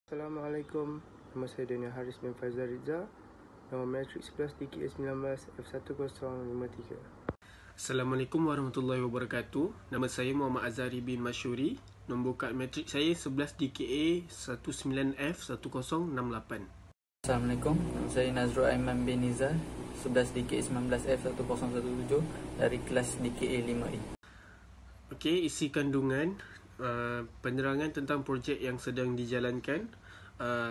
Assalamualaikum, nama saya Daniel Haris bin Faizal Rizal, nama matrik 11 DKA 19 F1053. Assalamualaikum warahmatullahi wabarakatuh. Nama saya Muhammad Azhari bin Masyuri. Nombor kad matrik saya 11 DKA 19F1068. Assalamualaikum, nama saya Nazrul Aiman bin Nizar, 11 DKA 19 F1017 dari kelas DKA 5A. Okey, isi kandungan penerangan tentang projek yang sedang dijalankan,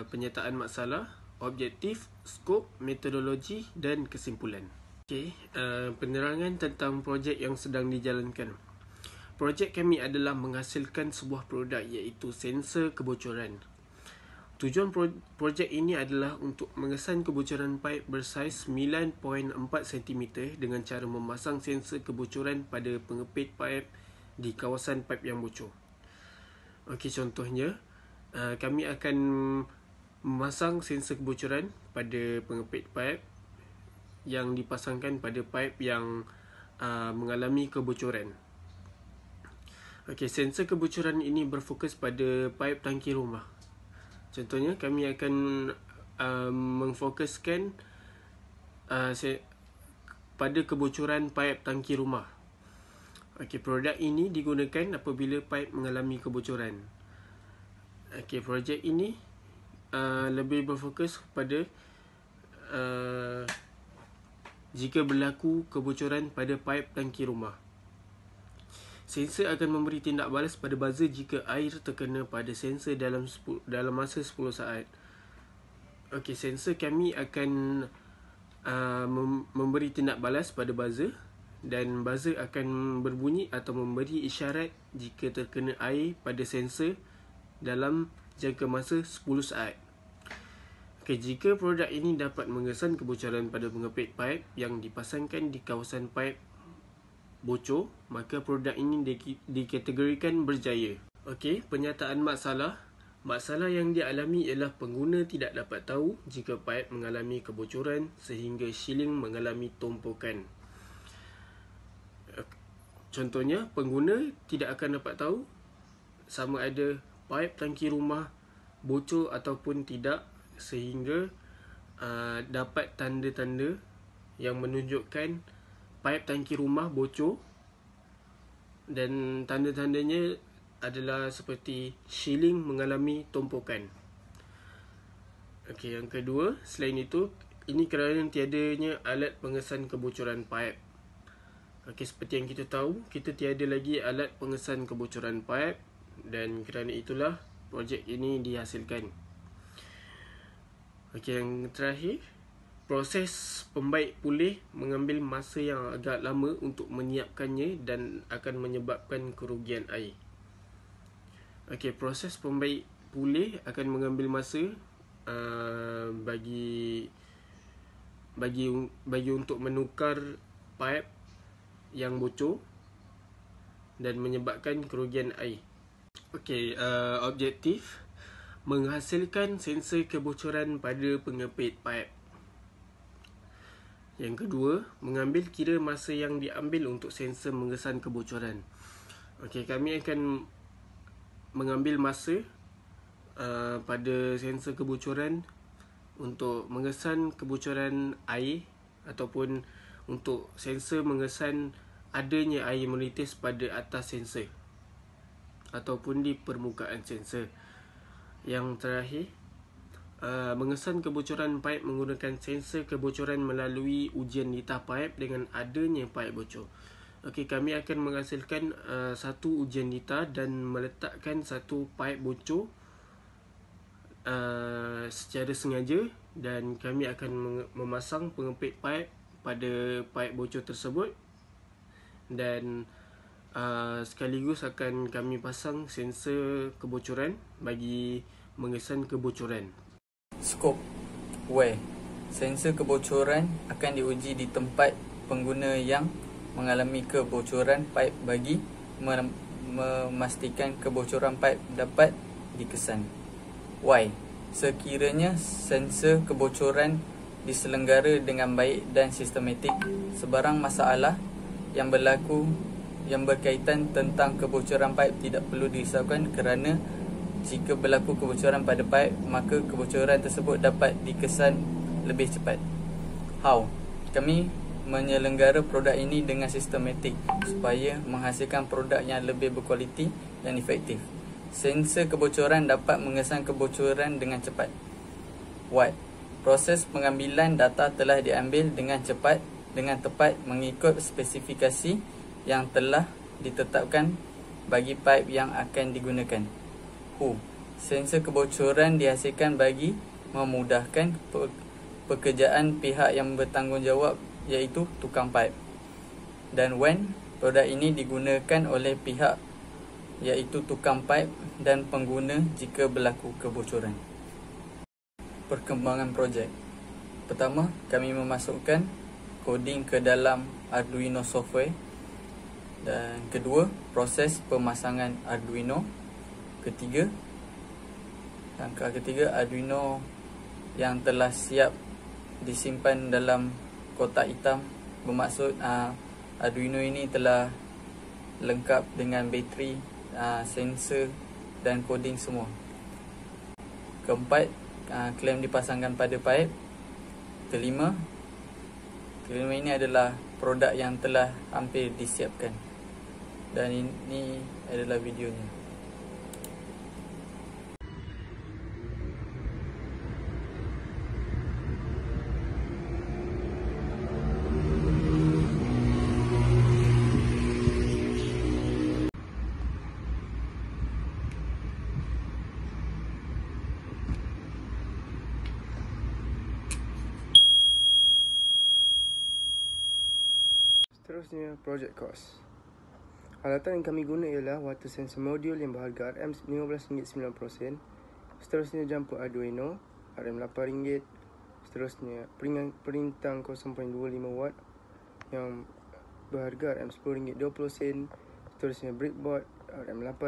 penyertaan masalah, objektif, skop, metodologi dan kesimpulan. Okey, penerangan tentang projek yang sedang dijalankan. Projek kami adalah menghasilkan sebuah produk iaitu sensor kebocoran. Tujuan projek ini adalah untuk mengesan kebocoran paip bersaiz 9.4 cm dengan cara memasang sensor kebocoran pada pengepit paip di kawasan paip yang bocor. Okey, contohnya kami akan memasang sensor kebocoran pada pengepit paip yang dipasangkan pada paip yang mengalami kebocoran. Okey, sensor kebocoran ini berfokus pada paip tangki rumah. Contohnya kami akan memfokuskan pada kebocoran paip tangki rumah. Okey, produk ini digunakan apabila paip mengalami kebocoran. Okey, projek ini lebih berfokus pada jika berlaku kebocoran pada paip tangki rumah. Sensor akan memberi tindak balas pada buzzer jika air terkena pada sensor dalam masa 10 saat. Okey, sensor kami akan memberi tindak balas pada buzzer dan buzzer akan berbunyi atau memberi isyarat jika terkena air pada sensor dalam jangka masa 10 saat. Okay, jika produk ini dapat mengesan kebocoran pada pengepit paip yang dipasangkan di kawasan paip bocor, maka produk ini dikategorikan berjaya. Okey, penyataan masalah. Masalah yang dialami ialah pengguna tidak dapat tahu jika paip mengalami kebocoran sehingga shielding mengalami tumpukan. Contohnya, pengguna tidak akan dapat tahu sama ada paip tangki rumah bocor ataupun tidak sehingga dapat tanda-tanda yang menunjukkan paip tangki rumah bocor, dan tanda-tandanya adalah seperti shielding mengalami tumpukan. Okey, yang kedua, selain itu, ini kerana tiadanya alat pengesan kebocoran paip. Okey, seperti yang kita tahu, kita tiada lagi alat pengesan kebocoran paip dan kerana itulah projek ini dihasilkan. Okey, yang terakhir, proses pembaik pulih mengambil masa yang agak lama untuk menyiapkannya dan akan menyebabkan kerugian air. Okey, proses pembaik pulih akan mengambil masa bagi untuk menukar paip yang bocor dan menyebabkan kerugian air. Okey, objektif menghasilkan sensor kebocoran pada pengepit paip. Yang kedua, mengambil kira masa yang diambil untuk sensor mengesan kebocoran. Okey, kami akan mengambil masa pada sensor kebocoran untuk mengesan kebocoran air ataupun untuk sensor mengesan adanya air menitis pada atas sensor ataupun di permukaan sensor. Yang terakhir, mengesan kebocoran paip menggunakan sensor kebocoran melalui ujian litah paip dengan adanya paip bocor. Okey, kami akan menghasilkan satu ujian litah dan meletakkan satu paip bocor secara sengaja, dan kami akan memasang pengepit paip pada paip bocor tersebut dan sekaligus akan kami pasang sensor kebocoran bagi mengesan kebocoran. Skop where sensor kebocoran akan diuji di tempat pengguna yang mengalami kebocoran paip bagi memastikan kebocoran paip dapat dikesan. Why? Sekiranya sensor kebocoran diselenggara dengan baik dan sistematik, sebarang masalah yang berlaku yang berkaitan tentang kebocoran paip tidak perlu dirisaukan kerana jika berlaku kebocoran pada pipe, maka kebocoran tersebut dapat dikesan lebih cepat. How? Kami menyelenggara produk ini dengan sistematik supaya menghasilkan produk yang lebih berkualiti dan efektif. Sensor kebocoran dapat mengesan kebocoran dengan cepat. What? Proses pengambilan data telah diambil dengan cepat, dengan tepat mengikut spesifikasi yang telah ditetapkan bagi pipe yang akan digunakan. Who? Sensor kebocoran dihasilkan bagi memudahkan pekerjaan pihak yang bertanggungjawab, iaitu tukang pipe. Dan when? Produk ini digunakan oleh pihak, iaitu tukang pipe dan pengguna jika berlaku kebocoran. Perkembangan projek. Pertama, kami memasukkan coding ke dalam Arduino software. Dan kedua, proses pemasangan Arduino. Langkah ketiga, Arduino yang telah siap disimpan dalam kotak hitam, bermaksud Arduino ini telah lengkap dengan bateri, sensor dan coding semua. Keempat, klem dipasangkan pada pipe. Kelima ini adalah produk yang telah hampir disiapkan. Dan ini adalah videonya. Seterusnya, project cost. Alatan yang kami guna ialah water sensor module yang berharga RM15.90. Seterusnya, jumper Arduino RM8. Seterusnya, perintang 0.25 watt yang berharga RM10.20. Seterusnya, breadboard RM8.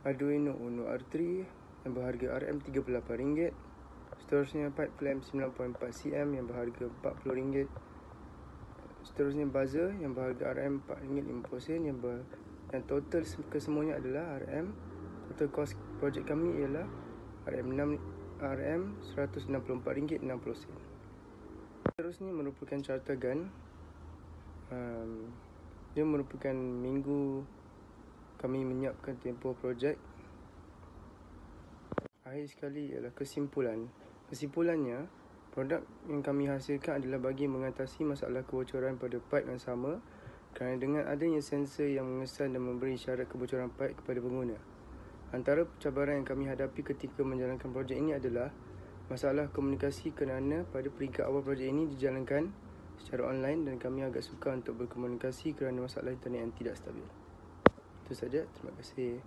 Arduino Uno R3 yang berharga RM38. Seterusnya, pipe clamp 9.4 cm yang berharga RM40. Seterusnya, buzzer yang berharga RM4.50 yang total kesemuanya adalah total cost projek kami ialah RM164.60. Seterusnya merupakan charter gun. Dia merupakan minggu kami menyiapkan tempoh projek. Akhir sekali ialah kesimpulannya, produk yang kami hasilkan adalah bagi mengatasi masalah kebocoran pada pipe yang sama, kerana dengan adanya sensor yang mengesan dan memberi isyarat kebocoran pipe kepada pengguna. Antara cabaran yang kami hadapi ketika menjalankan projek ini adalah masalah komunikasi, kerana pada peringkat awal projek ini dijalankan secara online dan kami agak sukar untuk berkomunikasi kerana masalah internet yang tidak stabil. Itu saja, terima kasih.